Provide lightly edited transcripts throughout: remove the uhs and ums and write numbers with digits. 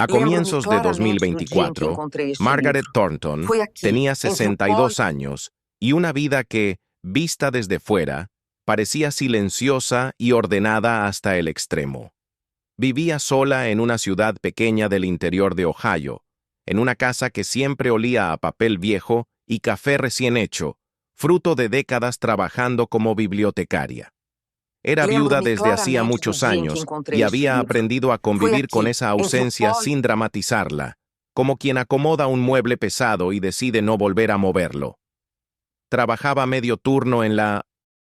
A Lembro-me comienzos de claramente do dia em que 2024, encontrei este Margaret livro. Thornton Foi aqui, tenía entre o pó 62 años y una vida que, vista desde fuera, parecía silenciosa y ordenada hasta el extremo. Vivía sola en una ciudad pequeña del interior de Ohio, en una casa que siempre olía a papel viejo y café recién hecho, fruto de décadas trabajando como bibliotecaria. Era viuda Lembro-me desde hacía claramente do muchos dia em que años y encontrei este había livro. aprendido a Foi convivir con aqui, esa entre o ausencia pó sin dramatizarla, como quien acomoda un mueble pesado y decide no volver a moverlo. Trabajaba medio turno en la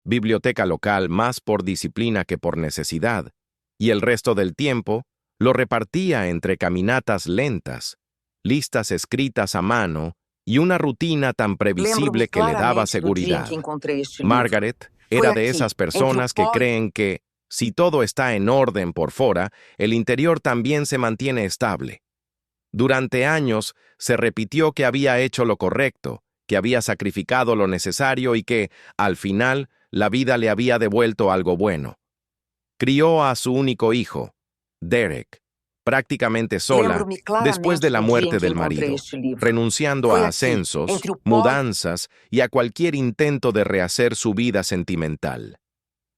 biblioteca local más por disciplina que por necesidad, y el resto del tiempo lo repartía entre caminatas lentas, listas escritas a mano y una rutina tan Lembro-me previsible que le daba claramente do dia em que seguridad. encontrei este livro. Margaret Foi era de aqui, esas entre o personas que pó creen que, si todo está en orden por fuera, el interior también se mantiene estable. Durante años se repitió que había hecho lo correcto, que había sacrificado lo necesario y que, al final, la vida le había devuelto algo bueno. Crió a su único hijo, Derek, prácticamente sola, Lembro-me después de claramente la do dia em muerte que del encontrei marido, este livro. renunciando Foi a aqui, ascensos, entre o pó mudanzas y a cualquier intento de rehacer su vida sentimental.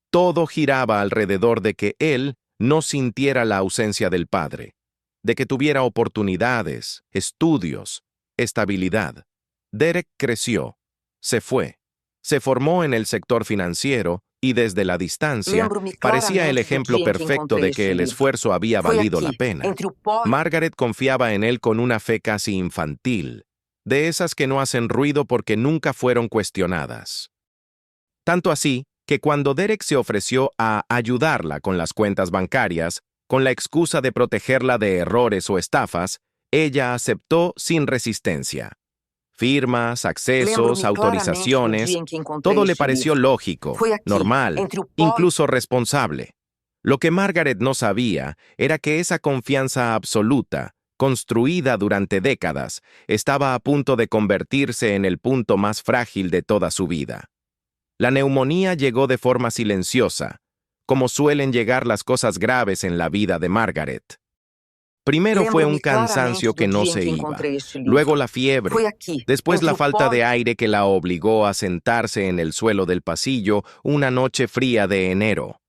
Todo giraba alrededor de que él no sintiera la ausencia del padre, de que tuviera oportunidades, estudios, estabilidad. Derek creció, se fue, se formó en el sector financiero y desde la distancia Lembro-me parecía el claramente do ejemplo dia em que perfecto encontrei de que este el livro. esfuerzo había Foi valido la aqui, pena. entre o pó Margaret confiaba en él con una fe casi infantil, de esas que no hacen ruido porque nunca fueron cuestionadas. Tanto así que cuando Derek se ofreció a ayudarla con las cuentas bancarias, con la excusa de protegerla de errores o estafas, ella aceptó sin resistencia. Firmas, accesos, Lembro-me claramente do dia autorizaciones, em que encontrei todo le este pareció livro. lógico, Foi aqui, normal, entre o pó incluso responsable. Lo que Margaret no sabía era que esa confianza absoluta, construida durante décadas, estaba a punto de convertirse en el punto más frágil de toda su vida. La neumonía llegó de forma silenciosa, como suelen llegar las cosas graves en la vida de Margaret. Primero fue un Lembro-me claramente cansancio do que no dia em se que iba, encontrei este luego livro. la Foi fiebre, aqui, después entre la o falta pó de aire que la obligó a sentarse en el suelo del pasillo una noche fría de enero.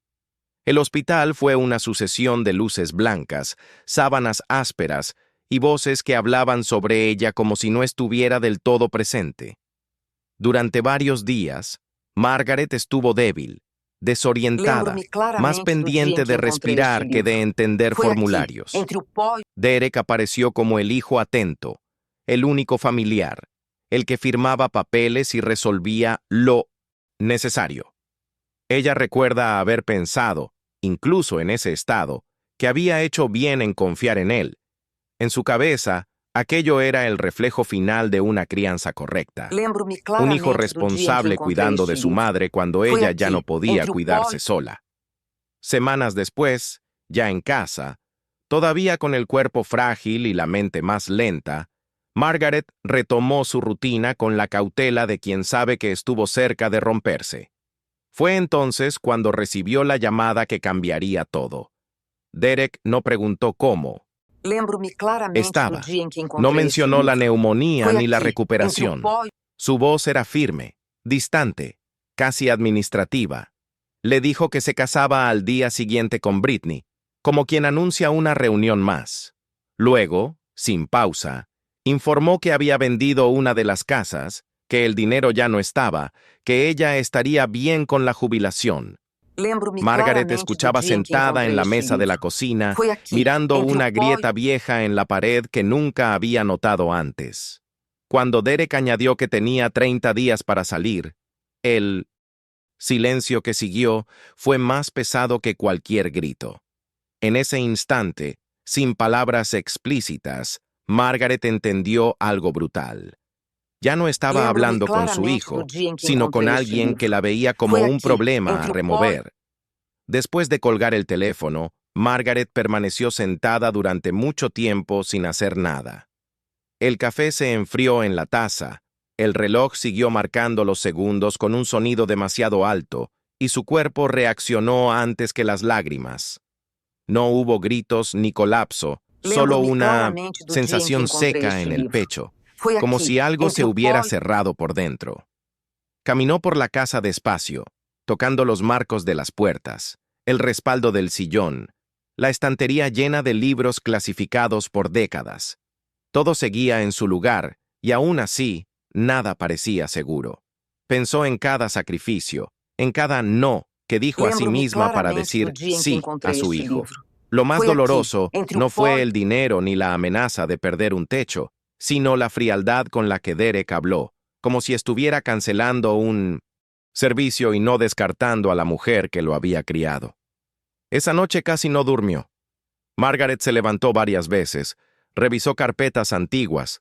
El hospital fue una sucesión de luces blancas, sábanas ásperas y voces que hablaban sobre ella como si no estuviera del todo presente. Durante varios días, Margaret estuvo débil, desorientada, Lembro-me más claramente do dia em pendiente que de encontrei este respirar que de livro. entender Foi aqui, formularios. entre o pó Derek apareció como el hijo atento, el único familiar, el que firmaba papeles y resolvía lo necesario. Ella recuerda haber pensado, incluso en ese estado, que había hecho bien en confiar en él. En su cabeza, aquello era el reflejo final de una crianza correcta. Lembro-me Un hijo claramente do dia em que responsable encontrei cuidando este de su livro. madre cuando Foi ella ya no aqui, podía entre o pó cuidarse sola. Semanas después, ya en casa, todavía con el cuerpo frágil y la mente más lenta, Margaret retomó su rutina con la cautela de quien sabe que estuvo cerca de romperse. Fue entonces cuando recibió la llamada que cambiaría todo. Derek no preguntó cómo. Lembro-me claramente do Estaba. dia em que No encontrei este mencionó la livro. neumonía Foi ni la aqui, entre o recuperación. pó Su voz era firme, distante, casi administrativa. Le dijo que se casaba al día siguiente con Britney, como quien anuncia una reunión más. Luego, sin pausa, informó que había vendido una de las casas, que el dinero ya no estaba, que ella estaría bien con la jubilación. Lembro-me Margaret claramente do escuchaba dia em que sentada en encontrei la este mesa de la livro. cocina, Foi aqui, mirando entre o una pó grieta vieja en la pared que nunca había notado antes. Cuando Derek añadió que tenía 30 días para salir, el silencio que siguió fue más pesado que cualquier grito. En ese instante, sin palabras explícitas, Margaret entendió algo brutal. Ya no estaba Lembro-me hablando con su claramente do hijo, dia em que sino con encontrei este alguien que livro. la veía como Foi un aqui, problema a entre o pó remover. Después de colgar el teléfono, Margaret permaneció sentada durante mucho tiempo sin hacer nada. El café se enfrió en la taza, el reloj siguió marcando los segundos con un sonido demasiado alto, y su cuerpo reaccionó antes que las lágrimas. No hubo gritos ni colapso, solo Lembro-me una claramente do dia em que sensación encontrei seca este en el livro. pecho, Foi como aqui, si algo entre se o hubiera pó e cerrado por dentro. Caminó por la casa despacio, tocando los marcos de las puertas, el respaldo del sillón, la estantería llena de libros clasificados por décadas. Todo seguía en su lugar, y aún así, nada parecía seguro. Pensó en cada sacrificio, en cada no que dijo a sí Lembro-me misma para claramente do decir dia em que sí a encontrei su este hijo. livro. Lo más Foi aqui, doloroso entre o no pó fue e el dinero ni la amenaza de perder un techo, sino la frialdad con la que Derek habló, como si estuviera cancelando un servicio y no descartando a la mujer que lo había criado. Esa noche casi no durmió. Margaret se levantó varias veces, revisó carpetas antiguas,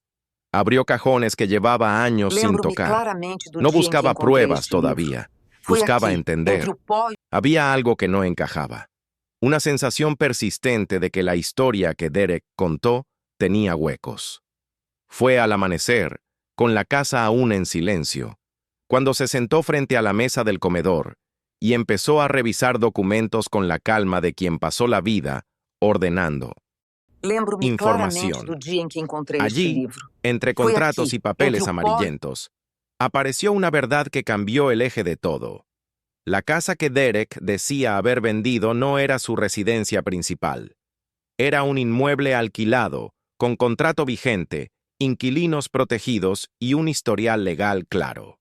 abrió cajones que llevaba años sin Lembro-me tocar. claramente do No dia em que buscaba encontrei pruebas este livro. todavía, Foi buscaba aqui, entre entender. o pó e Había algo que no encajaba. Una sensación persistente de que la historia que Derek contó tenía huecos. Fue al amanecer, con la casa aún en silencio, cuando se sentó frente a la mesa del comedor y empezó a revisar documentos con la calma de quien pasó la vida ordenando lembro-me claramente do información. dia em que encontrei este Allí, livro. entre Foi contratos aqui, y entre papeles o pó e amarillentos, apareció una verdad que cambió el eje de todo. La casa que Derek decía haber vendido no era su residencia principal. Era un inmueble alquilado, con contrato vigente, inquilinos protegidos y un historial legal claro.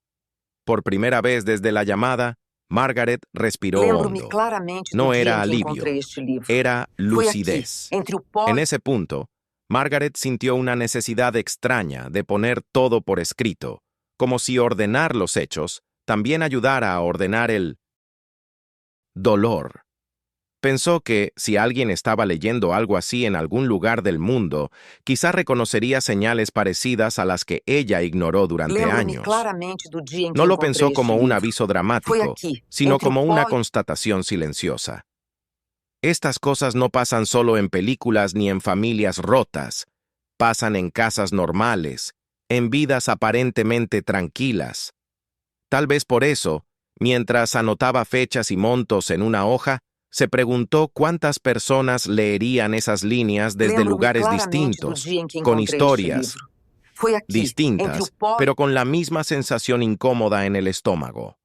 Por primera vez desde la llamada, Margaret respiró lembro-me hondo. claramente do No dia era em que encontrei alivio, este livro. era Foi aqui, lucidez. entre o pó En e ese punto, Margaret sintió una necesidad extraña de poner todo por escrito, como si ordenar los hechos también ayudara a ordenar el dolor. Pensó que, si alguien estaba leyendo algo así en algún lugar del mundo, quizá reconocería señales parecidas a las que ella ignoró durante lembro-me años. claramente do dia em que No lo encontrei pensó este como un livro. aviso Foi dramático, aqui, sino entre o como una pó e constatación silenciosa. Estas cosas no pasan solo en películas ni en familias rotas, pasan en casas normales, en vidas aparentemente tranquilas. Tal vez por eso, mientras anotaba fechas y montos en una hoja, se preguntó cuántas personas leerían esas líneas desde lembro-me lugares claramente do distintos, dia em que con encontrei este historias livro. Foi aqui, entre o distintas, pó e pero con la misma sensación incómoda en el estómago.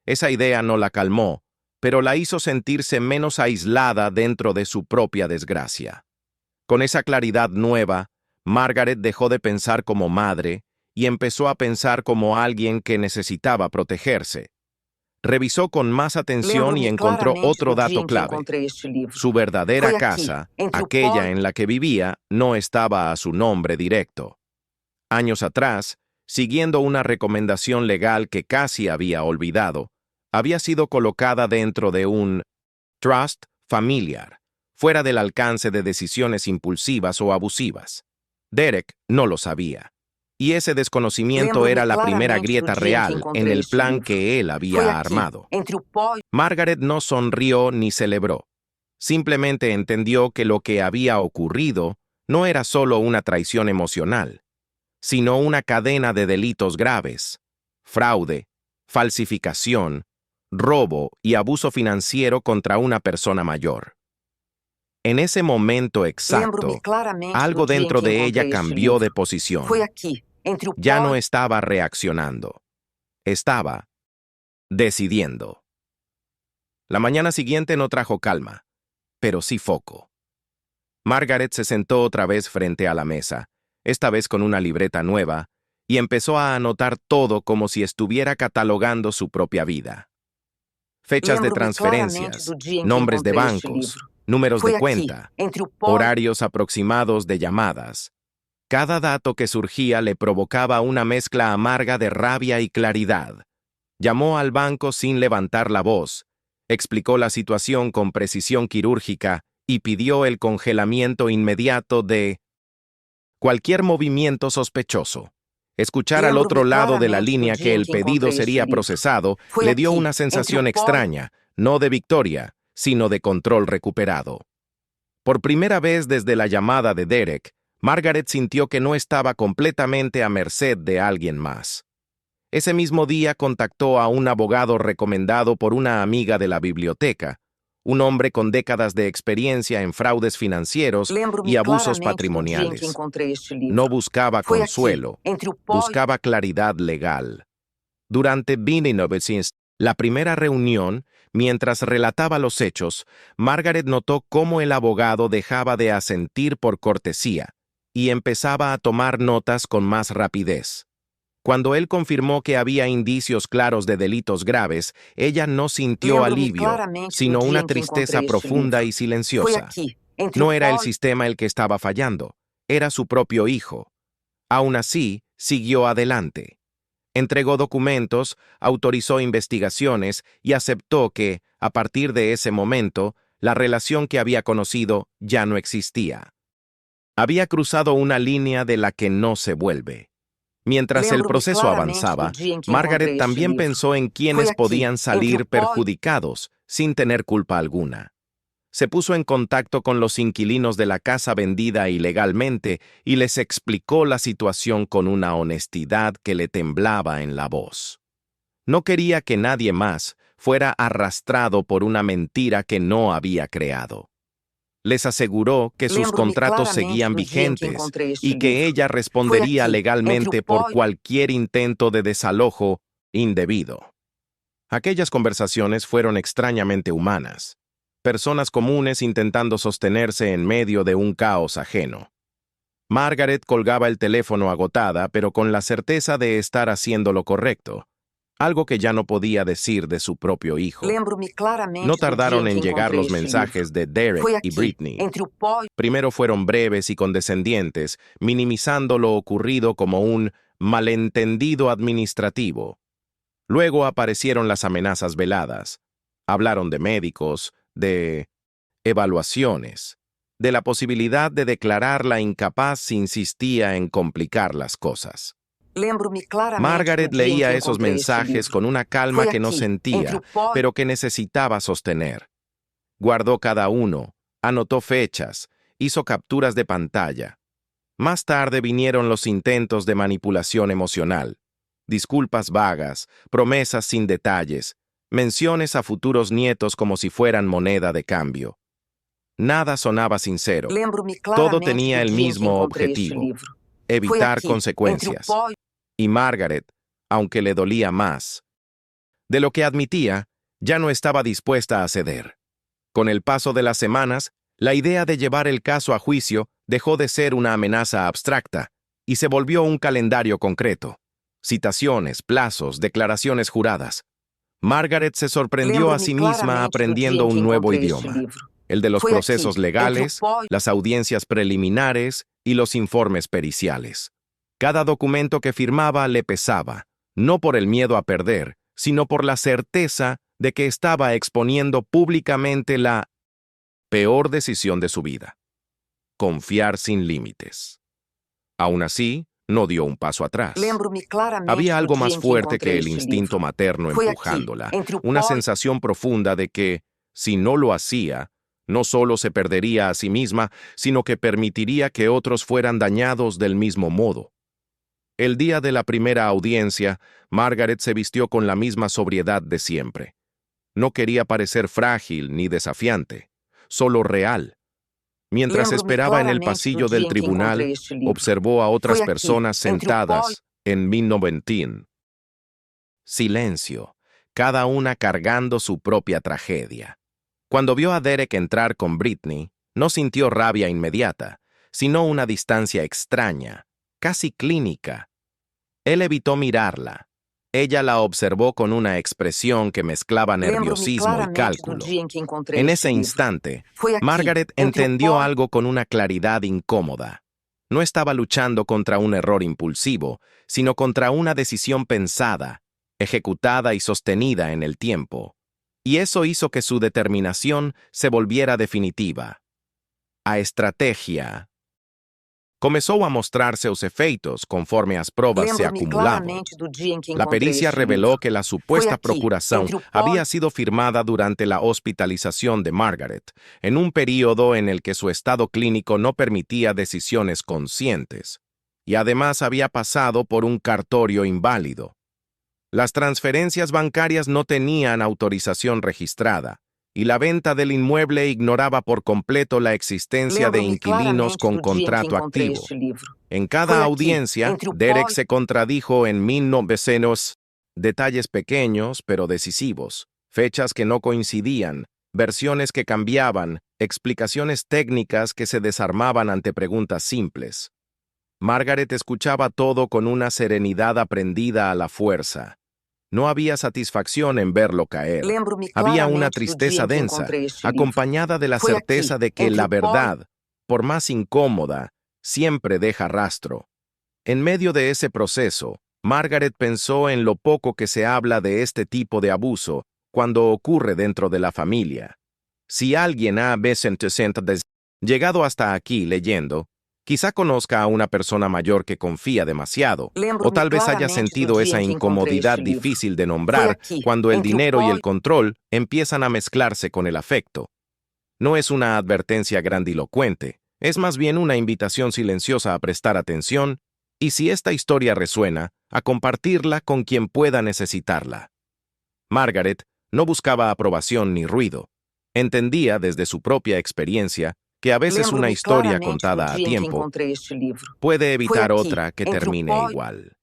Esa idea no la calmó, pero la hizo sentirse menos aislada dentro de su propia desgracia. Con esa claridad nueva, Margaret dejó de pensar como madre y empezó a pensar como alguien que necesitaba protegerse. Revisó con más atención y lembro-me encontró claramente otro do dia dato em que clave. encontrei este livro. Su verdadera Foi aqui, casa, entre o pó aquella e en la que vivía, no estaba a su nombre directo. Años atrás, siguiendo una recomendación legal que casi había olvidado, había sido colocada dentro de un trust familiar, fuera del alcance de decisiones impulsivas o abusivas. Derek no lo sabía. Y ese desconocimiento lembro-me era la primera claramente do grieta dia em que real en encontrei el este plan livro. que él Foi había aqui, armado. entre o pó e Margaret no sonrió ni celebró. Simplemente entendió que lo que había ocurrido no era solo una traición emocional, sino una cadena de delitos graves: fraude, falsificación, robo y abuso financiero contra una persona mayor. En ese momento lembro-me exacto, claramente do algo dia em dentro que de ella encontrei este cambió de livro. Foi posición. aqui, entre o Ya pó no e estaba reaccionando, estaba decidiendo. La mañana siguiente no trajo calma, pero sí foco. Margaret se sentó otra vez frente a la mesa, esta vez con una libreta nueva, y empezó a anotar todo como si estuviera catalogando su propia vida. Fechas de lembro-me claramente transferencias, do dia em que nombres de encontrei este bancos, livro. números de Foi aqui, cuenta, entre o pó e horarios aproximados de llamadas. Cada dato que surgía le provocaba una mezcla amarga de rabia y claridad. Llamó al banco sin levantar la voz, explicó la situación con precisión quirúrgica y pidió el congelamiento inmediato de cualquier movimiento sospechoso. Escuchar al otro lembro-me lado de la claramente do línea dia que em el que pedido encontrei este sería livro. procesado Foi le dio aqui, una entre sensación o pó e extraña, no de victoria, sino de control recuperado. Por primera vez desde la llamada de Derek, Margaret sintió que no estaba completamente a merced de alguien más. Ese mismo día contactó a un abogado recomendado por una amiga de la biblioteca, un hombre con décadas de experiencia en fraudes financieros y abusos patrimoniales. No buscaba consuelo, buscaba claridad legal. Durante 1900, la primera reunión, mientras relataba los hechos, Margaret notó cómo el abogado dejaba de asentir por cortesía y empezaba a tomar notas con más rapidez. Cuando él confirmó que había indicios claros de delitos graves, ella no sintió alivio, sino una tristeza profunda y silenciosa. No era el sistema el que estaba fallando, era su propio hijo. Aún así, siguió adelante. Entregó documentos, autorizó investigaciones y aceptó que, a partir de ese momento, la relación que había conocido ya no existía. Había cruzado una línea de la que no se vuelve. Mientras el proceso avanzaba, Margaret también pensó en quienes podían salir perjudicados sin tener culpa alguna. Se puso en contacto con los inquilinos de la casa vendida ilegalmente y les explicó la situación con una honestidad que le temblaba en la voz. No quería que nadie más fuera arrastrado por una mentira que no había creado. Les aseguró que sus contratos seguían vigentes y que ella respondería legalmente por cualquier intento de desalojo indebido. Aquellas conversaciones fueron extrañamente humanas. Personas comunes intentando sostenerse en medio de un caos ajeno. Margaret colgaba el teléfono agotada, pero con la certeza de estar haciendo lo correcto, algo que ya no podía decir de su propio hijo. No tardaron en llegar los mensajes de Derek y Britney. Primero fueron breves y condescendientes, minimizando lo ocurrido como un malentendido administrativo. Luego aparecieron las amenazas veladas. Hablaron de médicos, de evaluaciones, de la posibilidad de declararla incapaz si insistía en complicar las cosas. Margaret leía esos mensajes con una calma que no sentía, pero que necesitaba sostener. Guardó cada uno, anotó fechas, hizo capturas de pantalla. Más tarde vinieron los intentos de manipulación emocional, disculpas vagas, promesas sin detalles, menciones a futuros nietos como si fueran moneda de cambio. Nada sonaba sincero. Todo tenía el mismo objetivo: evitar consecuencias. Y Margaret, aunque le dolía más de lo que admitía, ya no estaba dispuesta a ceder. Con el paso de las semanas, la idea de llevar el caso a juicio dejó de ser una amenaza abstracta y se volvió un calendario concreto. Citaciones, plazos, declaraciones juradas. Margaret se sorprendió a sí misma aprendiendo un nuevo idioma, el de los procesos legales, las audiencias preliminares y los informes periciales. Cada documento que firmaba le pesaba, no por el miedo a perder, sino por la certeza de que estaba exponiendo públicamente la peor decisión de su vida: confiar sin límites. Aún así, no dio un paso atrás. Había algo más fuerte que el instinto materno empujándola, una sensación profunda de que, si no lo hacía, no solo se perdería a sí misma, sino que permitiría que otros fueran dañados del mismo modo. El día de la primera audiencia, Margaret se vistió con la misma sobriedad de siempre. No quería parecer frágil ni desafiante, solo real. Mientras esperaba en el pasillo del tribunal, observó a otras personas sentadas en 19. Silencio, cada una cargando su propia tragedia. Cuando vio a Derek entrar con Britney, no sintió rabia inmediata, sino una distancia extraña, casi clínica. Él evitó mirarla. Ella la observó con una expresión que mezclaba nerviosismo y cálculo. En ese instante, Margaret entendió algo con una claridad incómoda. No estaba luchando contra un error impulsivo, sino contra una decisión pensada, ejecutada y sostenida en el tiempo. Y eso hizo que su determinación se volviera definitiva. A estrategia. Comenzó a mostrar seus efeitos conforme as provas se acumulaban. La pericia reveló que la supuesta procuración había sido firmada durante la hospitalización de Margaret, en un período en el que su estado clínico no permitía decisiones conscientes, y además había pasado por un cartorio inválido. Las transferencias bancarias no tenían autorización registrada, y la venta del inmueble ignoraba por completo la existencia de Lembro-me inquilinos claramente con do dia em que contrato encontrei activo. este livro. En Fue cada aquí, audiencia, entre o Derek pó se contradijo en 1900, detalles pequeños pero decisivos, fechas que no coincidían, versiones que cambiaban, explicaciones técnicas que se desarmaban ante preguntas simples. Margaret escuchaba todo con una serenidad aprendida a la fuerza. No había satisfacción en verlo caer. Lembro-me Había una claramente do dia tristeza em que densa, encontrei este livro. acompañada de la Fue certeza aquí, de que entre la o pó verdad, por más incómoda, siempre deja rastro. En medio de ese proceso, Margaret pensó en lo poco que se habla de este tipo de abuso cuando ocurre dentro de la familia. Si alguien ha llegado hasta aquí leyendo, quizá conozca a una persona mayor que confía demasiado, o Lembro-me tal vez haya claramente do sentido dia esa em que encontrei incomodidad este livro. difícil de Fue nombrar aquí, cuando el entre o dinero y pó el control empiezan a mezclarse con el afecto. No es una advertencia grandilocuente, es más bien una invitación silenciosa a prestar atención y, si esta historia resuena, a compartirla con quien pueda necesitarla. Margaret no buscaba aprobación ni ruido. Entendía desde su propia experiencia que a veces una Lembro-me historia claramente do contada a dia em que tiempo encontrei este livro. puede Fue evitar aquí, otra que entre o termine pó igual.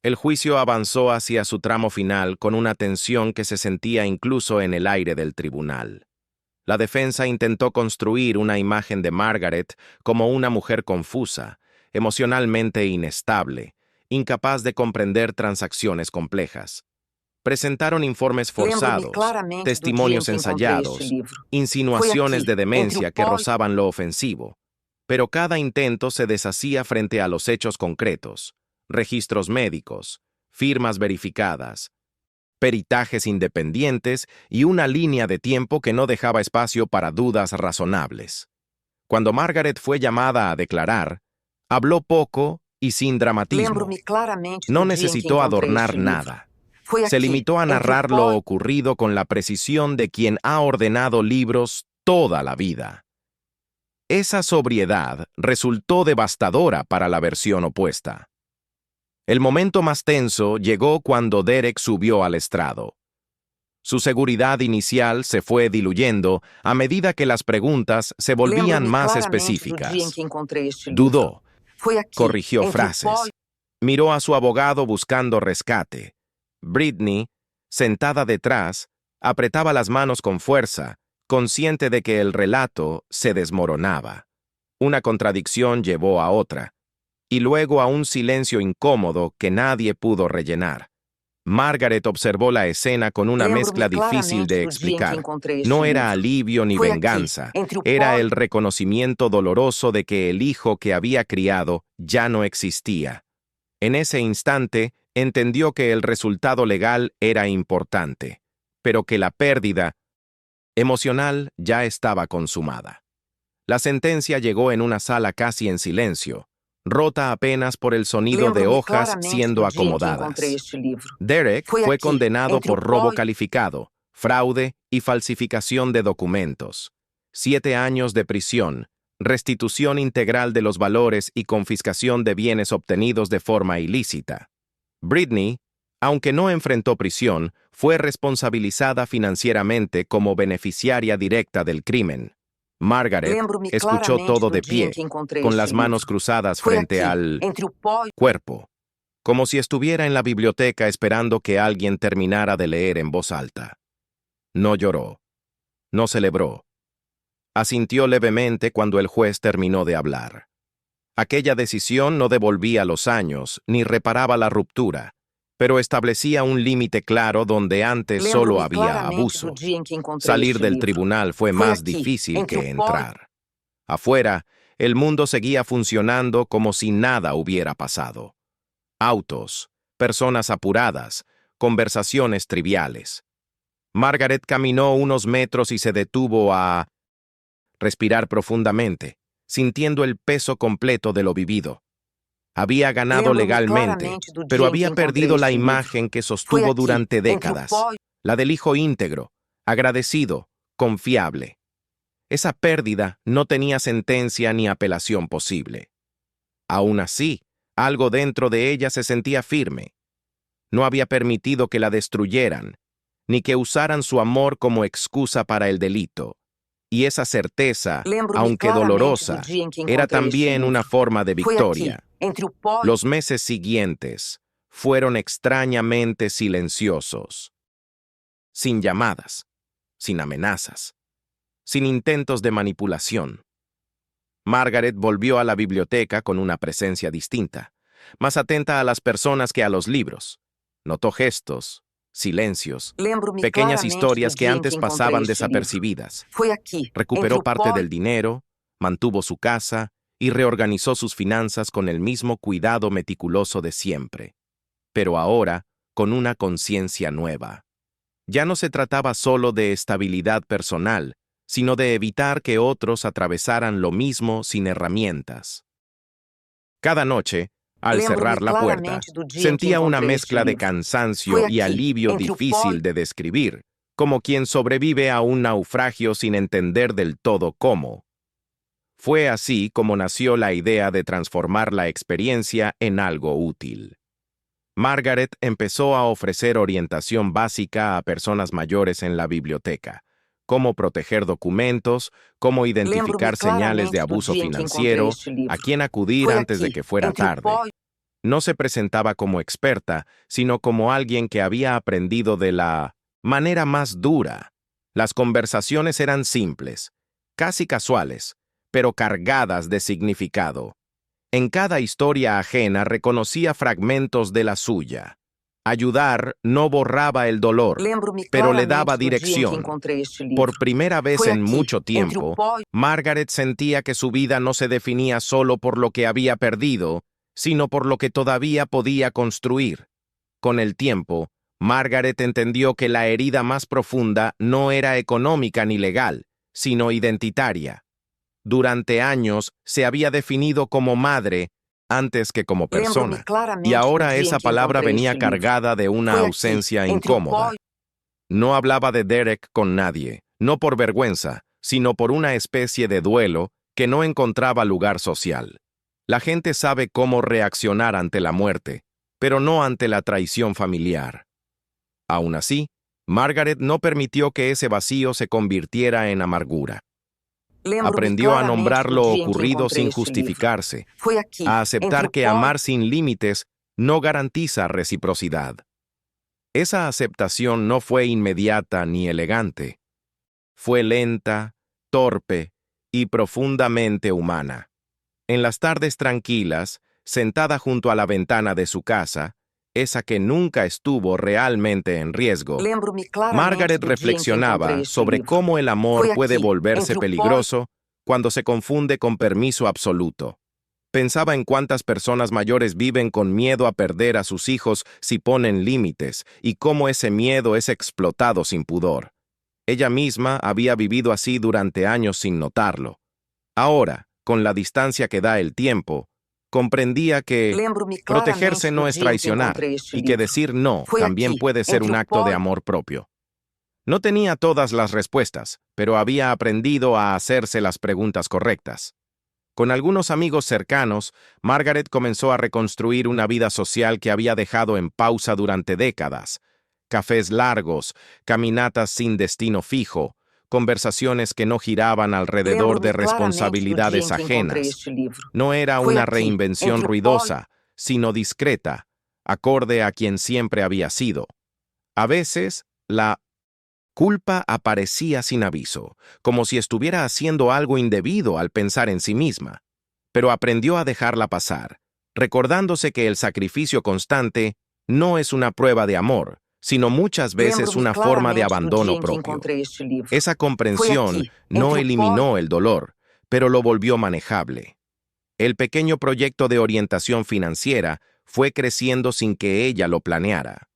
El juicio avanzó hacia su tramo final con una tensión que se sentía incluso en el aire del tribunal. La defensa intentó construir una imagen de Margaret como una mujer confusa, emocionalmente inestable, incapaz de comprender transacciones complejas. Presentaron informes Lembro-me forzados, claramente do dia em testimonios que encontrei este ensayados, livro. Fue insinuaciones aquí, de entre o demencia que pó rozaban lo ofensivo, pero cada intento se deshacía frente a los hechos concretos: registros médicos, firmas verificadas, peritajes independientes y una línea de tiempo que no dejaba espacio para dudas razonables. Cuando Margaret fue llamada a declarar, habló poco y sin dramatismo. Lembro-me claramente No do dia em que necesitó encontrei adornar este livro. nada. Fue Se aquí, limitó a entre o narrar lo pó ocurrido con la precisión de quien ha ordenado libros toda la vida. Esa sobriedad resultó devastadora para la versión opuesta. El momento más tenso llegó cuando Derek subió al estrado. Su seguridad inicial se fue diluyendo a medida que las preguntas se volvían Lembro-me más claramente do dia em específicas. que encontrei este livro. Dudó, Foi aqui, corrigió entre o pó frases, miró a su abogado buscando rescate. Britney, sentada detrás, apretaba las manos con fuerza, consciente de que el relato se desmoronaba. Una contradicción llevó a otra, y luego a un silencio incómodo que nadie pudo rellenar. Margaret observó la escena con una Lembro-me mezcla difícil claramente de do dia em que explicar. encontrei este No era livro. alivio ni Foi aqui, venganza, entre o era pó el reconocimiento doloroso de que el hijo que había criado ya no existía. En ese instante, entendió que el resultado legal era importante, pero que la pérdida emocional ya estaba consumada. La sentencia llegó en una sala casi en silencio, rota apenas por el sonido de Lembro-me hojas claramente siendo do dia em que encontrei acomodadas. este livro. Derek Foi fue aqui, condenado entre o por pó robo calificado, fraude y falsificación de documentos. 7 años de prisión, restitución integral de los valores y confiscación de bienes obtenidos de forma ilícita. Britney, aunque no enfrentó prisión, fue responsabilizada financieramente como beneficiaria directa del crimen. Margaret Lembro-me escuchó claramente todo do de dia em pie, que encontrei con este las manos livro. cruzadas Foi frente aqui, al entre o pó cuerpo, como si estuviera en la biblioteca esperando que alguien terminara de leer en voz alta. No lloró, no celebró. Asintió levemente cuando el juez terminó de hablar. Aquella decisión no devolvía los años ni reparaba la ruptura, pero establecía un límite claro donde antes solo Lembro-me había claramente do abuso. dia em que encontrei Salir este del livro. tribunal fue Foi más aqui, difícil entre o que pó entrar. Afuera, el mundo seguía funcionando como si nada hubiera pasado. Autos, personas apuradas, conversaciones triviales. Margaret caminó unos metros y se detuvo a respirar profundamente, sintiendo el peso completo de lo vivido. Había ganado Lembro-me legalmente, claramente do pero dia em que había encontrei perdido la este livro. imagen que Foi sostuvo aqui, durante entre o décadas, pó la del hijo íntegro, agradecido, confiable. Esa pérdida no tenía sentencia ni apelación posible. Aún así, algo dentro de ella se sentía firme. No había permitido que la destruyeran, ni que usaran su amor como excusa para el delito. Y esa certeza, Lembro-me aunque claramente dolorosa, do dia em que era encontrei este también una livro. forma de Foi aqui, victoria. entre o pó Los meses siguientes fueron extrañamente silenciosos, sin llamadas, sin amenazas, sin intentos de manipulación. Margaret volvió a la biblioteca con una presencia distinta, más atenta a las personas que a los libros. Notó gestos, silencios, Lembro-me pequeñas claramente do historias que dia em que antes encontrei pasaban este livro. desapercibidas. Foi aqui, entre Recuperó o parte pó del dinero, mantuvo su casa y reorganizó sus finanzas con el mismo cuidado meticuloso de siempre, pero ahora con una conciencia nueva. Ya no se trataba solo de estabilidad personal, sino de evitar que otros atravesaran lo mismo sin herramientas. Cada noche, al Lembro-me cerrar la puerta, claramente do dia em que sentía una encontrei este mezcla de livro. cansancio Foi y aqui, alivio entre o pó difícil de describir, como quien sobrevive a un naufragio sin entender del todo cómo. Fue así como nació la idea de transformar la experiencia en algo útil. Margaret empezó a ofrecer orientación básica a personas mayores en la biblioteca, cómo proteger documentos, cómo Lembro-me identificar señales de claramente do abuso dia em que encontrei financiero, este livro. a quién acudir Foi antes de aqui, que fuera entre o pó tarde. No se presentaba como experta, sino como alguien que había aprendido de la manera más dura. Las conversaciones eran simples, casi casuales, pero cargadas de significado. En cada historia ajena reconocía fragmentos de la suya. Ayudar no borraba el dolor, Lembro-me pero le daba claramente do dia em que dirección. encontrei este livro. Por primera vez Foi en aqui, mucho entre o tiempo, pó Margaret sentía que su vida no se definía solo por lo que había perdido, sino por lo que todavía podía construir. Con el tiempo, Margaret entendió que la herida más profunda no era económica ni legal, sino identitaria. Durante años se había definido como madre antes que como Lembro-me persona, y claramente do ahora dia em esa que palabra encontrei venía este livro. cargada de una Foi aqui, ausencia entre o pó incómoda. No hablaba de Derek con nadie, no por vergüenza, sino por una especie de duelo que no encontraba lugar social. La gente sabe cómo reaccionar ante la muerte, pero no ante la traición familiar. Aún así, Margaret no permitió que ese vacío se convirtiera en amargura. Lembro-me Aprendió a claramente nombrar do lo dia em que ocurrido encontrei sin este livro. justificarse, Foi aqui, a entre aceptar o que pó amar sin límites no garantiza reciprocidad. Esa aceptación no fue inmediata ni elegante. Fue lenta, torpe y profundamente humana. En las tardes tranquilas, sentada junto a la ventana de su casa, esa que nunca estuvo realmente en riesgo, Lembro-me claramente Margaret do dia em que encontrei reflexionaba este sobre livro. cómo el amor Foi puede aqui, volverse entre o pó peligroso cuando se confunde con permiso absoluto. Pensaba en cuántas personas mayores viven con miedo a perder a sus hijos si ponen límites y cómo ese miedo es explotado sin pudor. Ella misma había vivido así durante años sin notarlo. Ahora, con la distancia que da el tiempo, comprendía que Lembro-me protegerse claramente do no es dia em que traicionar encontrei este y que livro. decir no Foi también aqui, puede ser entre un o acto pó de amor propio. No tenía todas las respuestas, pero había aprendido a hacerse las preguntas correctas. Con algunos amigos cercanos, Margaret comenzó a reconstruir una vida social que había dejado en pausa durante décadas. Cafés largos, caminatas sin destino fijo, conversaciones que no giraban alrededor Lembro-me de claramente do dia em responsabilidades que encontrei ajenas. este livro. No era Foi una aqui, reinvención entre o pó ruidosa, sino discreta, acorde a quien siempre había sido. A veces, la culpa aparecía sin aviso, como si estuviera haciendo algo indebido al pensar en sí misma, pero aprendió a dejarla pasar, recordándose que el sacrificio constante no es una prueba de amor, sino muchas veces Lembro-me una forma de claramente do dia abandono em que propio. encontrei este livro. Esa Foi comprensión aqui, no entre o pó eliminó el dolor, pero lo volvió manejable. El pequeño proyecto de orientación financiera fue creciendo sin que ella lo planeara.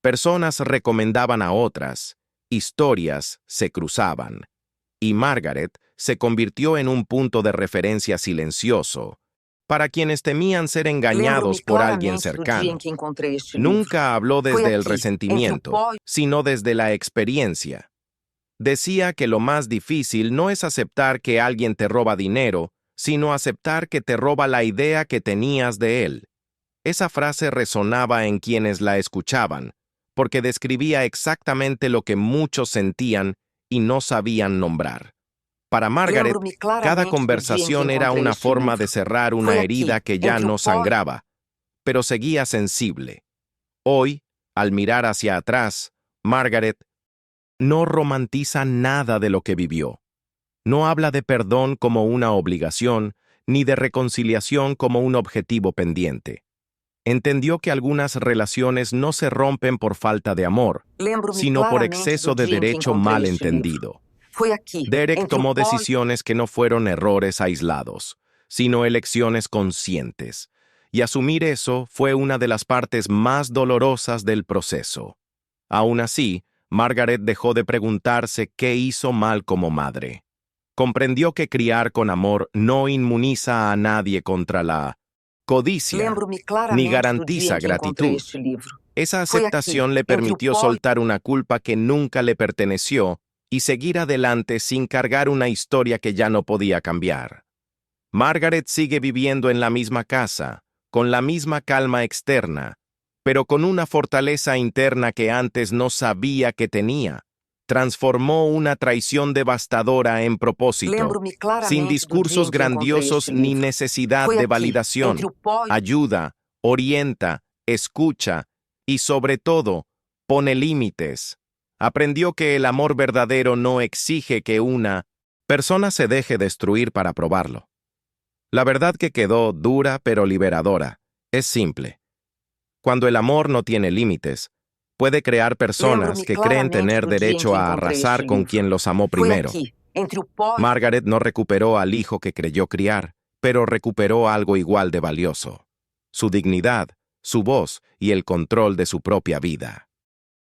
Personas recomendaban a otras, historias se cruzaban, y Margaret se convirtió en un punto de referencia silencioso para quienes temían ser Lembro-me engañados por alguien claramente do dia em cercano. que encontrei este livro. Nunca habló Foi desde el aqui, entre o resentimiento, pó sino desde la experiencia. Decía que lo más difícil no es aceptar que alguien te roba dinero, sino aceptar que te roba la idea que tenías de él. Esa frase resonaba en quienes la escuchaban, porque describía exactamente lo que muchos sentían y no sabían nombrar. Para Margaret, Lembro-me cada claramente do dia em que conversación era encontrei una este forma de livro. cerrar Foi una aqui, herida que ya entre o no pó sangraba, pero seguía sensible. Hoy, al mirar hacia atrás, Margaret no romantiza nada de lo que vivió. No habla de perdón como una obligación, ni de reconciliación como un objetivo pendiente. Entendió que algunas relaciones no se rompen por falta de amor, Lembro-me sino por claramente exceso do de dia em que derecho encontrei mal este livro. entendido. Foi aqui, Derek entre o tomó pó decisiones que no fueron errores aislados, sino elecciones conscientes, y asumir eso fue una de las partes más dolorosas del proceso. Aún así, Margaret dejó de preguntarse qué hizo mal como madre. Comprendió que criar con amor no inmuniza a nadie contra la codicia, Lembro-me ni claramente do dia em garantiza que encontrei gratitud. este livro. Esa Foi aqui, aceptación le entre o permitió pó soltar una culpa que nunca le perteneció y seguir adelante sin cargar una historia que ya no podía cambiar. Margaret sigue viviendo en la misma casa, con la misma calma externa, pero con una fortaleza interna que antes no sabía que tenía. Transformó una traición devastadora en propósito, Lembro-me sin claramente do dia discursos em que encontrei grandiosos este ni livro. necesidad Foi de aqui, entre validación. o pó Ayuda, orienta, escucha y, sobre todo, pone límites. Aprendió que el amor verdadero no exige que una persona se deje destruir para probarlo. La verdad que quedó dura pero liberadora es simple. Cuando el amor no tiene límites, puede crear personas Lembro-me que creen claramente tener do dia em derecho que a encontrei este arrasar con livro. quien los amó Foi primero. aqui, entre o pó Margaret no recuperó al hijo que creyó criar, pero recuperó algo igual de valioso: su dignidad, su voz y el control de su propia vida.